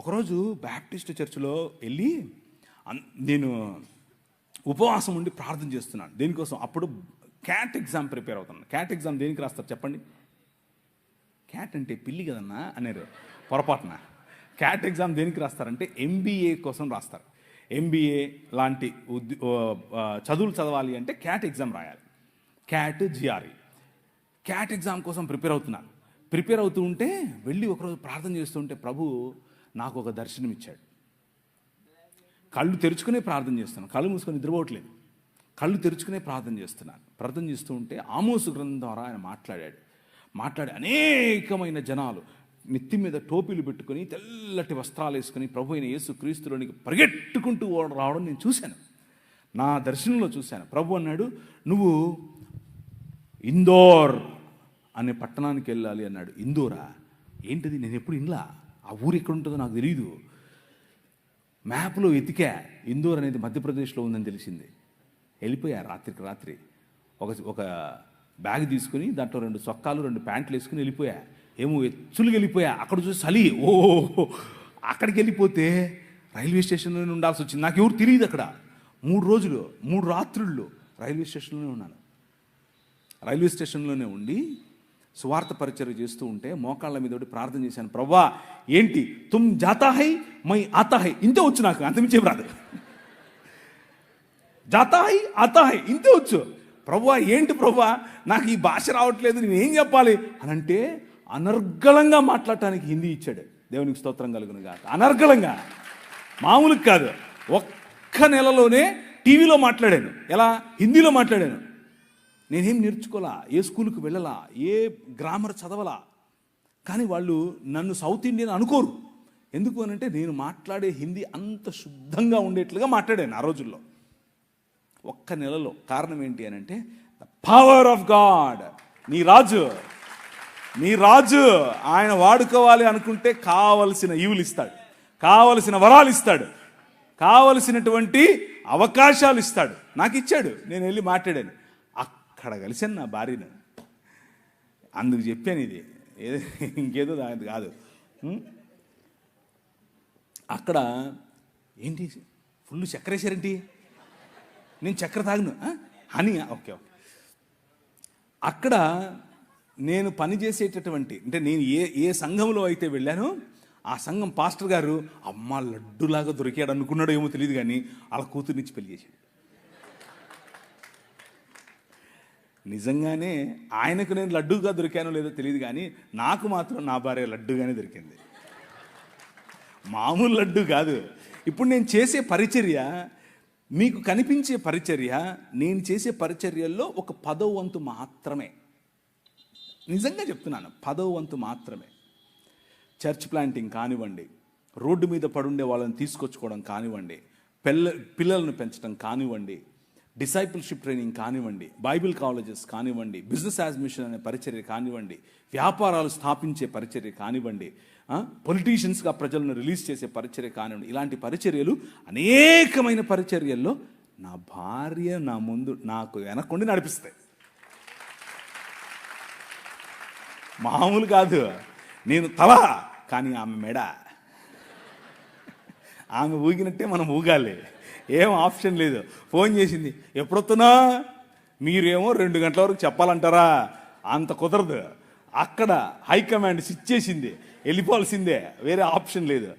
ఒకరోజు బ్యాప్టిస్ట్ చర్చిలో వెళ్ళి నేను ఉపవాసం ఉండి ప్రార్థన చేస్తున్నాను. దేనికోసం? అప్పుడు క్యాట్ ఎగ్జామ్ ప్రిపేర్ అవుతున్నాను. క్యాట్ ఎగ్జామ్ దేనికి రాస్తారు చెప్పండి? క్యాట్ అంటే పిల్లి కదన్నా అన్నారు పొరపాటున. క్యాట్ ఎగ్జామ్ దేనికి రాస్తారంటే ఎంబీఏ కోసం రాస్తారు. ఎంబీఏ లాంటి చదువులు చదవాలి అంటే క్యాట్ ఎగ్జామ్ రాయాలి. Cat GRE. క్యాట్ ఎగ్జామ్ కోసం ప్రిపేర్ అవుతున్నాను. ప్రిపేర్ అవుతూ ఉంటే వెళ్ళి ఒకరోజు ప్రార్థన చేస్తూ ఉంటే ప్రభు నాకు ఒక దర్శనం ఇచ్చాడు. కళ్ళు తెరుచుకునే ప్రార్థన చేస్తున్నాను, కళ్ళు మూసుకొని నిద్రపోవట్లేదు. కళ్ళు తెరుచుకునే ప్రార్థన చేస్తున్నాను. ప్రార్థన చేస్తూ ఉంటే ఆమోసు గ్రంథం ద్వారా ఆయన మాట్లాడి అనేకమైన జనాలు నెత్తి మీద టోపీలు పెట్టుకొని తెల్లటి వస్త్రాలు వేసుకొని ప్రభు అయిన యేసు క్రీస్తులోనికి పరిగెట్టుకుంటూ రావడం నేను చూశాను. నా దర్శనంలో చూశాను. ప్రభు అన్నాడు, నువ్వు ఇందోర్ అనే పట్టణానికి వెళ్ళాలి అన్నాడు. ఇందోరా? ఏంటిది? నేను ఎప్పుడు ఇన్లా, ఆ ఊరు ఎక్కడ ఉంటుందో నాకు తెలియదు. మ్యాప్లో వెతికా, ఇందోర్ అనేది మధ్యప్రదేశ్లో ఉందని తెలిసింది. వెళ్ళిపోయా రాత్రికి రాత్రి. ఒక బ్యాగ్ తీసుకుని దాంట్లో 2 చొక్కాలు 2 ప్యాంట్లు వేసుకుని వెళ్ళిపోయా. ఏమో ఎచ్చులుగా వెళ్ళిపోయా. అక్కడ చూసి చలి, అక్కడికి వెళ్ళిపోతే రైల్వే స్టేషన్లోనే ఉండాల్సి వచ్చింది. నాకు ఎవరు తెలియదు అక్కడ. 3 రోజులు 3 రాత్రుళ్ళు రైల్వే స్టేషన్లోనే ఉన్నాను. రైల్వే స్టేషన్లోనే ఉండి సువార్త పరిచర్య చేస్తూ ఉంటే మోకాళ్ళ మీద ప్రార్థన చేశాను. ప్రవ్వా ఏంటి, తుమ్ జాతా హై మై ఆతా హై, ఇంతే వచ్చు నాకు, అంతమించేం రాదు. జాతా హై ఆతా హై ఇంతే వచ్చు. ప్రవ్వా ఏంటి ప్రవ్వా, నాకు ఈ భాష రావట్లేదు, నేనేం చెప్పాలి అని అంటే అనర్గళంగా మాట్లాడటానికి హిందీ ఇచ్చాడు. దేవునికి స్తోత్రం కలుగును గాక. అనర్గళంగా, మామూలుగా కాదు. ఒక్క నెలలోనే టీవీలో మాట్లాడాను. ఎలా? హిందీలో మాట్లాడాను. నేనేం నేర్చుకోలా, ఏ స్కూల్కి వెళ్ళలా, ఏ గ్రామర్ చదవలా. కానీ వాళ్ళు నన్ను సౌత్ ఇండియన్ అనుకోరు. ఎందుకు అని అంటే నేను మాట్లాడే హిందీ అంత శుద్ధంగా ఉండేట్లుగా మాట్లాడాను ఆ రోజుల్లో, ఒక్క నెలలో. కారణం ఏంటి అని అంటే ద పవర్ ఆఫ్ గాడ్. నీ రాజు ఆయన వాడుకోవాలి అనుకుంటే కావలసిన ఈవులు ఇస్తాడు, కావలసిన వరాలు ఇస్తాడు, కావలసినటువంటి అవకాశాలు ఇస్తాడు. నాకు ఇచ్చాడు. నేను వెళ్ళి మాట్లాడాను. అక్కడ కలిసాను నా భార్యను. అందుకు చెప్పాను ఇది, ఇంకేదో దాని కాదు. అక్కడ ఏంటి ఫుల్ చక్కెర వేసారేంటి? నేను చక్కెర తాగను, హనీ. ఓకే. అక్కడ నేను పనిచేసేటటువంటి, అంటే నేను ఏ సంఘంలో అయితే వెళ్ళానో ఆ సంఘం పాస్టర్ గారు అమ్మ లడ్డులాగా దొరికాడు అనుకున్నాడో ఏమో తెలియదు, కానీ వాళ్ళ కూతురునిచ్చి పెళ్లి చేశాడు. నిజంగానే ఆయనకు నేను లడ్డూగా దొరికానో లేదో తెలియదు, కానీ నాకు మాత్రం నా భార్య లడ్డుగానే దొరికింది. మామూలు లడ్డు కాదు. ఇప్పుడు నేను చేసే పరిచర్య, మీకు కనిపించే పరిచర్య, నేను చేసే పరిచర్యల్లో ఒక 10వ వంతు మాత్రమే. నిజంగా చెప్తున్నాను, 10వ వంతు మాత్రమే. చర్చ్ ప్లాంటింగ్ కానివ్వండి, రోడ్డు మీద పడుండే వాళ్ళని తీసుకొచ్చుకోవడం కానివ్వండి, పిల్లలను పెంచడం కానివ్వండి, డిసైపుల్షిప్ ట్రైనింగ్ కానివ్వండి, బైబిల్ కాలేజెస్ కానివ్వండి, బిజినెస్ యాడ్మిషన్ అనే పరిచర్య కానివ్వండి, వ్యాపారాలు స్థాపించే పరిచర్య కానివ్వండి, పొలిటీషియన్స్గా ప్రజలను రిలీజ్ చేసే పరిచర్య కానివ్వండి, ఇలాంటి పరిచర్యలు అనేకమైన పరిచర్యల్లో నా భార్య నా ముందు నాకు వెనక్కుండి నడిపిస్తాయి. మామూలు కాదు. నేను తల, కానీ ఆమె మెడ. ఆమె ఊగినట్టే మనం ఊగాలి, ఏం ఆప్షన్ లేదు. ఫోన్ చేసింది, ఎప్పుడొస్తున్నా? మీరేమో 2 గంటల వరకు చెప్పాలంటారా? అంత కుదరదు. అక్కడ హైకమాండ్ స్విచ్ చేసింది, వెళ్ళిపోవాల్సిందే, వేరే ఆప్షన్ లేదు.